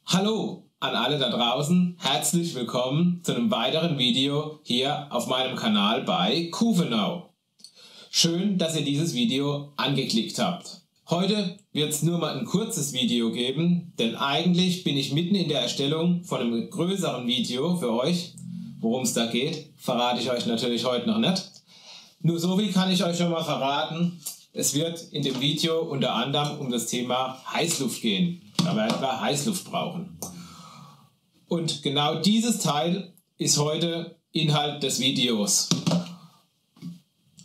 Hallo an alle da draußen, herzlich willkommen zu einem weiteren Video hier auf meinem Kanal bei Kuvenau. Schön, dass ihr dieses Video angeklickt habt. Heute wird es nur mal ein kurzes Video geben, denn eigentlich bin ich mitten in der Erstellung von einem größeren Video für euch. Worum es da geht, verrate ich euch natürlich heute noch nicht. Nur so viel kann ich euch schon mal verraten. Es wird in dem Video unter anderem um das Thema Heißluft gehen. Da werden wir Heißluft brauchen. Und genau dieses Teil ist heute Inhalt des Videos.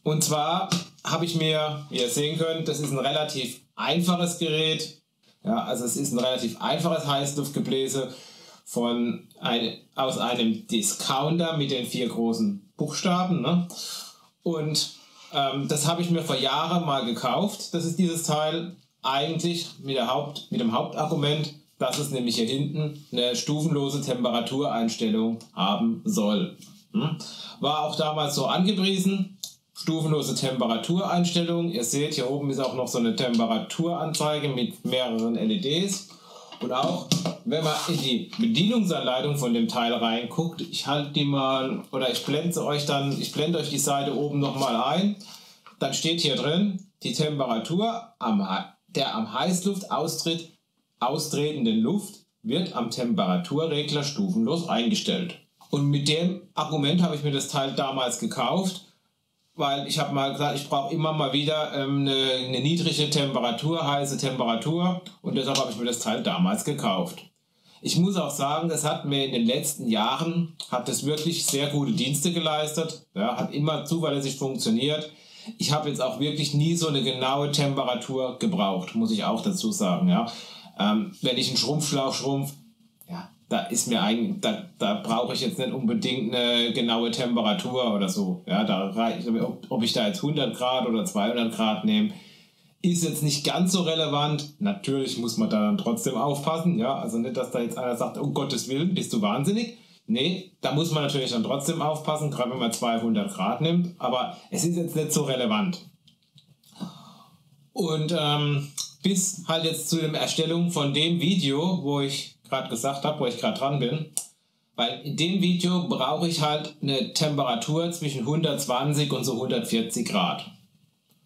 Und zwar habe ich mir, wie ihr sehen könnt, das ist ein relativ einfaches Gerät. Ja, also es ist ein relativ einfaches Heißluftgebläse aus einem Discounter mit den 4 großen Buchstaben. Ne? Und das habe ich mir vor Jahren mal gekauft. Das ist dieses Teil eigentlich mit dem Hauptargument, dass es nämlich hier hinten eine stufenlose Temperatureinstellung haben soll. War auch damals so angepriesen. Stufenlose Temperatureinstellung. Ihr seht, hier oben ist auch noch so eine Temperaturanzeige mit mehreren LEDs. Und auch, wenn man in die Bedienungsanleitung von dem Teil reinguckt, ich halte die mal, oder ich blende euch die Seite oben nochmal ein, dann steht hier drin, die Temperatur der am Heißluft austretenden Luft wird am Temperaturregler stufenlos eingestellt. Und mit dem Argument habe ich mir das Teil damals gekauft, weil ich habe mal gesagt, ich brauche immer mal wieder eine niedrige Temperatur, heiße Temperatur, und deshalb habe ich mir das Teil damals gekauft. Ich muss auch sagen, das hat mir in den letzten Jahren, hat das wirklich sehr gute Dienste geleistet, ja, hat immer zuverlässig funktioniert. Ich habe jetzt auch wirklich nie so eine genaue Temperatur gebraucht, muss ich auch dazu sagen. Ja. Wenn ich einen Schrumpfschlauch schrumpf, ja, da brauche ich jetzt nicht unbedingt eine genaue Temperatur oder so. Ja, da reicht, ob ich da jetzt 100 Grad oder 200 Grad nehme, ist jetzt nicht ganz so relevant. Natürlich muss man da dann trotzdem aufpassen. Ja, also nicht, dass da jetzt einer sagt, um Gottes Willen, bist du wahnsinnig. Nee, da muss man natürlich dann trotzdem aufpassen, gerade wenn man 200 Grad nimmt. Aber es ist jetzt nicht so relevant. Und bis halt jetzt zu der Erstellung von dem Video, wo ich gerade gesagt habe, wo ich gerade dran bin. Weil in dem Video brauche ich halt eine Temperatur zwischen 120 und so 140 Grad.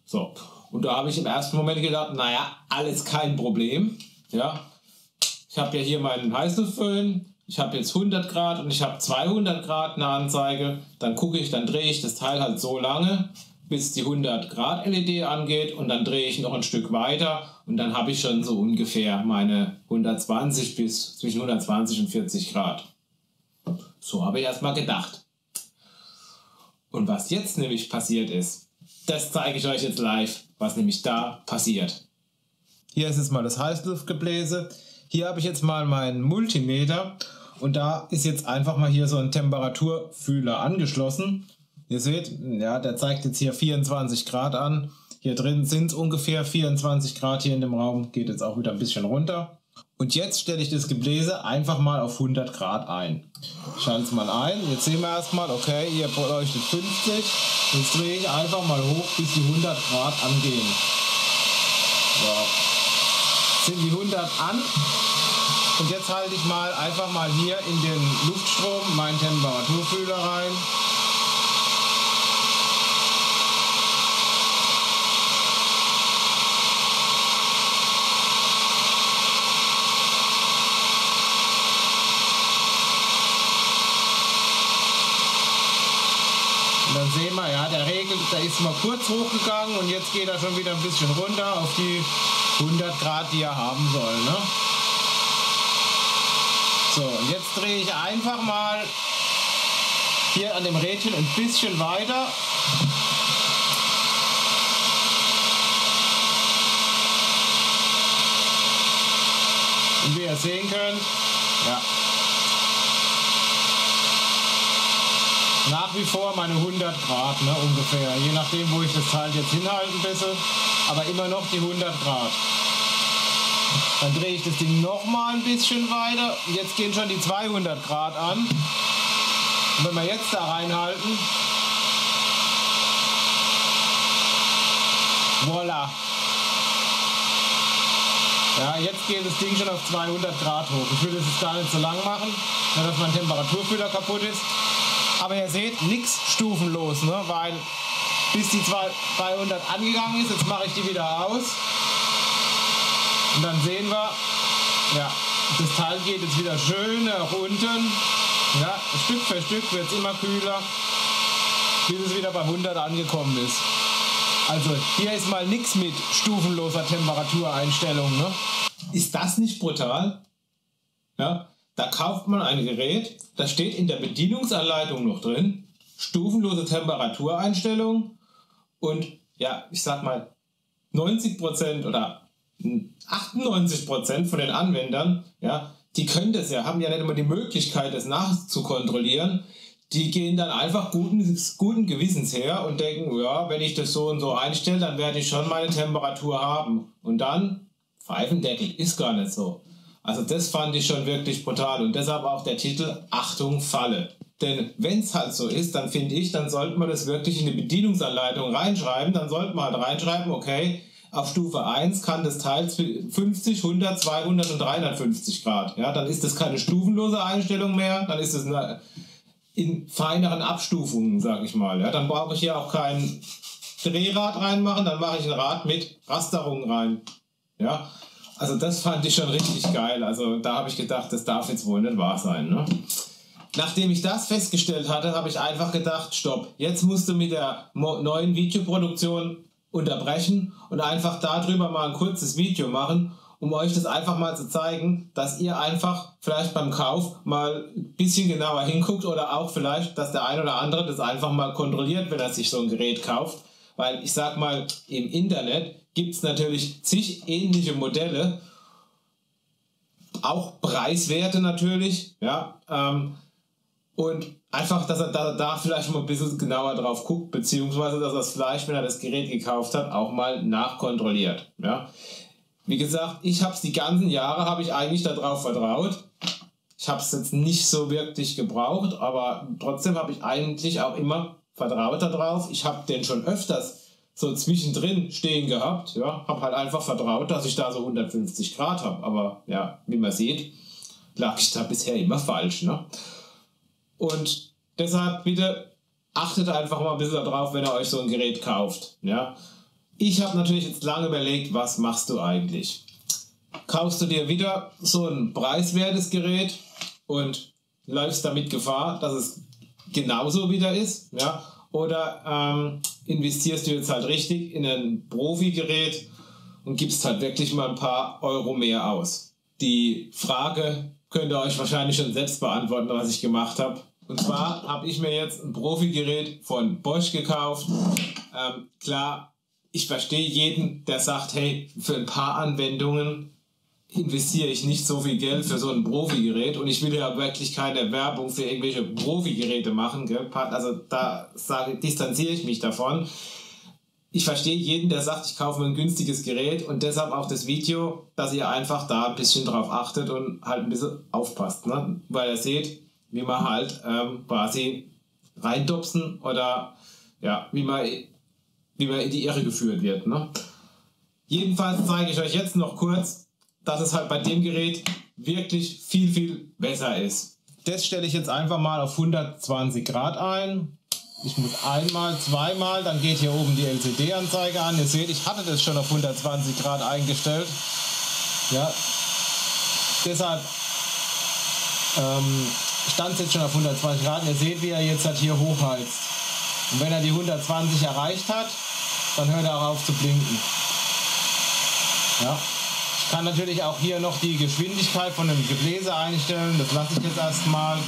So, und da habe ich im ersten Moment gedacht, naja, alles kein Problem. Ja, ich habe ja hier meinen Heißluftföhn. Ich habe jetzt 100 Grad und ich habe 200 Grad eine Anzeige. Dann drehe ich das Teil halt so lange, bis die 100 Grad LED angeht, und dann drehe ich noch ein Stück weiter und dann habe ich schon so ungefähr meine 120 bis zwischen 120 und 40 Grad. So habe ich erstmal gedacht. Und was jetzt nämlich passiert ist, das zeige ich euch jetzt live, was nämlich da passiert. Hier ist jetzt mal das Heißluftgebläse. Hier habe ich jetzt mal meinen Multimeter. Und da ist jetzt einfach mal hier so ein Temperaturfühler angeschlossen. Ihr seht, ja, der zeigt jetzt hier 24 Grad an. Hier drin sind es ungefähr 24 Grad hier in dem Raum. Geht jetzt auch wieder ein bisschen runter. Und jetzt stelle ich das Gebläse einfach mal auf 100 Grad ein. Ich schalte es mal ein. Jetzt sehen wir erstmal, okay, hier leuchtet 50. Jetzt drehe ich einfach mal hoch, bis die 100 Grad angehen. So. Sind die 100 an? Und jetzt halte ich mal einfach mal hier in den Luftstrom meinen Temperaturfühler rein. Und dann sehen wir, ja, der ist mal kurz hochgegangen und jetzt geht er schon wieder ein bisschen runter auf die 100 Grad, die er haben soll. Ne? So, und jetzt drehe ich einfach mal hier an dem Rädchen ein bisschen weiter. Und wie ihr sehen könnt, ja, nach wie vor meine 100 Grad, ne, ungefähr. Je nachdem, wo ich das Teil jetzt hinhalten besse, aber immer noch die 100 Grad. Dann drehe ich das Ding nochmal ein bisschen weiter. Jetzt gehen schon die 200 Grad an. Und wenn wir jetzt da reinhalten, voilà. Ja, jetzt geht das Ding schon auf 200 Grad hoch. Ich will das jetzt gar nicht so lang machen, dass mein Temperaturfühler kaputt ist. Aber ihr seht, nichts stufenlos, ne? Weil bis die 200 angegangen ist, jetzt mache ich die wieder aus. Und dann sehen wir, ja, das Teil geht jetzt wieder schön nach unten. Ja, Stück für Stück wird es immer kühler, bis es wieder bei 100 angekommen ist. Also hier ist mal nichts mit stufenloser Temperatureinstellung. Ne? Ist das nicht brutal? Ja, da kauft man ein Gerät, da steht in der Bedienungsanleitung noch drin, stufenlose Temperatureinstellung und ja, ich sag mal 90% oder 98% von den Anwendern, ja, die können das ja, haben ja nicht immer die Möglichkeit, das nachzukontrollieren. Die gehen dann einfach guten Gewissens her und denken, ja, wenn ich das so und so einstelle, dann werde ich schon meine Temperatur haben. Und dann, Pfeifendeckel, ist gar nicht so. Also das fand ich schon wirklich brutal und deshalb auch der Titel Achtung, Falle. Denn wenn es halt so ist, dann finde ich, dann sollte man das wirklich in die Bedienungsanleitung reinschreiben. Dann sollte man halt reinschreiben, okay, auf Stufe 1 kann das Teil 50, 100, 200 und 350 Grad. Ja, dann ist das keine stufenlose Einstellung mehr, dann ist es eine in feineren Abstufungen, sage ich mal. Ja, dann brauche ich hier auch kein Drehrad reinmachen, dann mache ich ein Rad mit Rasterung rein. Ja, also das fand ich schon richtig geil. Also da habe ich gedacht, das darf jetzt wohl nicht wahr sein. Ne? Nachdem ich das festgestellt hatte, habe ich einfach gedacht, stopp, jetzt musst du mit der neuen Videoproduktion unterbrechen und einfach darüber mal ein kurzes Video machen, um euch das einfach mal zu zeigen, dass ihr einfach vielleicht beim Kauf mal ein bisschen genauer hinguckt oder auch vielleicht, dass der ein oder andere das einfach mal kontrolliert, wenn er sich so ein Gerät kauft. Weil ich sag mal, im Internet gibt es natürlich zig ähnliche Modelle, auch Preiswerte natürlich, ja, und einfach, dass er da vielleicht mal ein bisschen genauer drauf guckt, beziehungsweise dass er es vielleicht, wenn er das Gerät gekauft hat, auch mal nachkontrolliert. Ja. Wie gesagt, ich habe es die ganzen Jahre, habe ich eigentlich darauf vertraut. Ich habe es jetzt nicht so wirklich gebraucht, aber trotzdem habe ich eigentlich auch immer vertraut darauf. Ich habe den schon öfters so zwischendrin stehen gehabt. Ja, habe halt einfach vertraut, dass ich da so 150 Grad habe. Aber ja, wie man sieht, lag ich da bisher immer falsch. Ne? Und deshalb bitte achtet einfach mal ein bisschen darauf, wenn ihr euch so ein Gerät kauft. Ja? Ich habe natürlich jetzt lange überlegt, was machst du eigentlich? Kaufst du dir wieder so ein preiswertes Gerät und läufst damit Gefahr, dass es genauso wieder ist? Ja? Oder investierst du jetzt halt richtig in ein Profi-Gerät und gibst halt wirklich mal ein paar Euro mehr aus? Die Frage könnt ihr euch wahrscheinlich schon selbst beantworten, was ich gemacht habe. Und zwar habe ich mir jetzt ein Profi-Gerät von Bosch gekauft. Klar, ich verstehe jeden, der sagt, hey, für ein paar Anwendungen investiere ich nicht so viel Geld für so ein Profi-Gerät und ich will ja wirklich keine Werbung für irgendwelche Profi-Geräte machen. Gell? Also da distanziere ich mich davon. Ich verstehe jeden, der sagt, ich kaufe mir ein günstiges Gerät und deshalb auch das Video, dass ihr einfach da ein bisschen drauf achtet und halt ein bisschen aufpasst. Ne? Weil ihr seht, wie man halt quasi reindopsen oder ja, wie man in die Irre geführt wird. Ne? Jedenfalls zeige ich euch jetzt noch kurz, dass es halt bei dem Gerät wirklich viel, viel besser ist. Das stelle ich jetzt einfach mal auf 120 Grad ein. Ich muss einmal, zweimal, dann geht hier oben die LCD-Anzeige an. Ihr seht, ich hatte das schon auf 120 Grad eingestellt. Ja, deshalb stand es jetzt schon auf 120 Grad. Ihr seht, wie er jetzt halt hier hochheizt. Und wenn er die 120 erreicht hat, dann hört er auch auf zu blinken. Ja. Ich kann natürlich auch hier noch die Geschwindigkeit von dem Gebläse einstellen. Das lasse ich jetzt erstmal.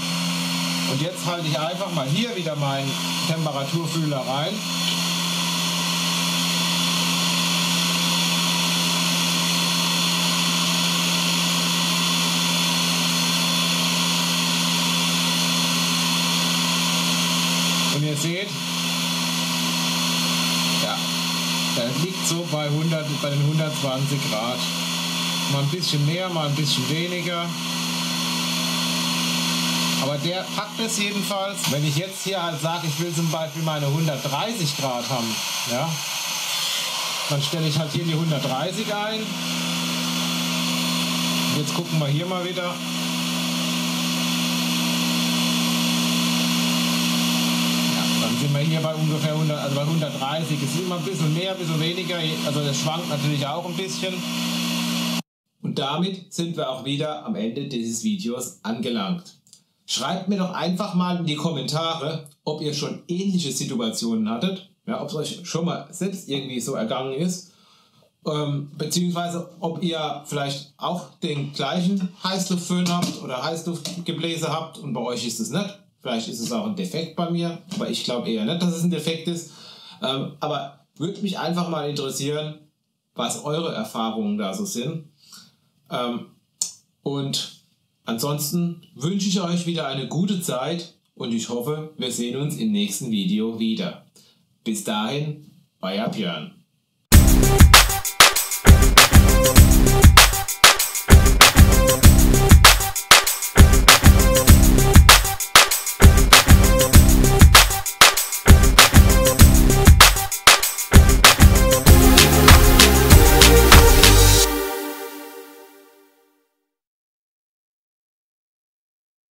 Und jetzt halte ich einfach mal hier wieder meinen Temperaturfühler rein. Und ihr seht, ja, der liegt so bei den 120 Grad. Mal ein bisschen mehr, mal ein bisschen weniger. Aber der packt es jedenfalls. Wenn ich jetzt hier halt sage, ich will zum Beispiel meine 130 Grad haben, ja, dann stelle ich halt hier die 130 ein. Jetzt gucken wir hier mal wieder. Dann sind wir hier bei ungefähr 100, also bei 130. Es ist immer ein bisschen mehr, ein bisschen weniger. Also das schwankt natürlich auch ein bisschen. Und damit sind wir auch wieder am Ende dieses Videos angelangt. Schreibt mir doch einfach mal in die Kommentare, ob ihr schon ähnliche Situationen hattet. Ja, ob es euch schon mal selbst irgendwie so ergangen ist. Beziehungsweise ob ihr vielleicht auch den gleichen Heißluftföhn habt oder Heißluftgebläse habt und bei euch ist es nicht. Vielleicht ist es auch ein Defekt bei mir, aber ich glaube eher nicht, dass es ein Defekt ist. Aber würde mich einfach mal interessieren, was eure Erfahrungen da so sind. Und ansonsten wünsche ich euch wieder eine gute Zeit und ich hoffe, wir sehen uns im nächsten Video wieder. Bis dahin, euer Björn.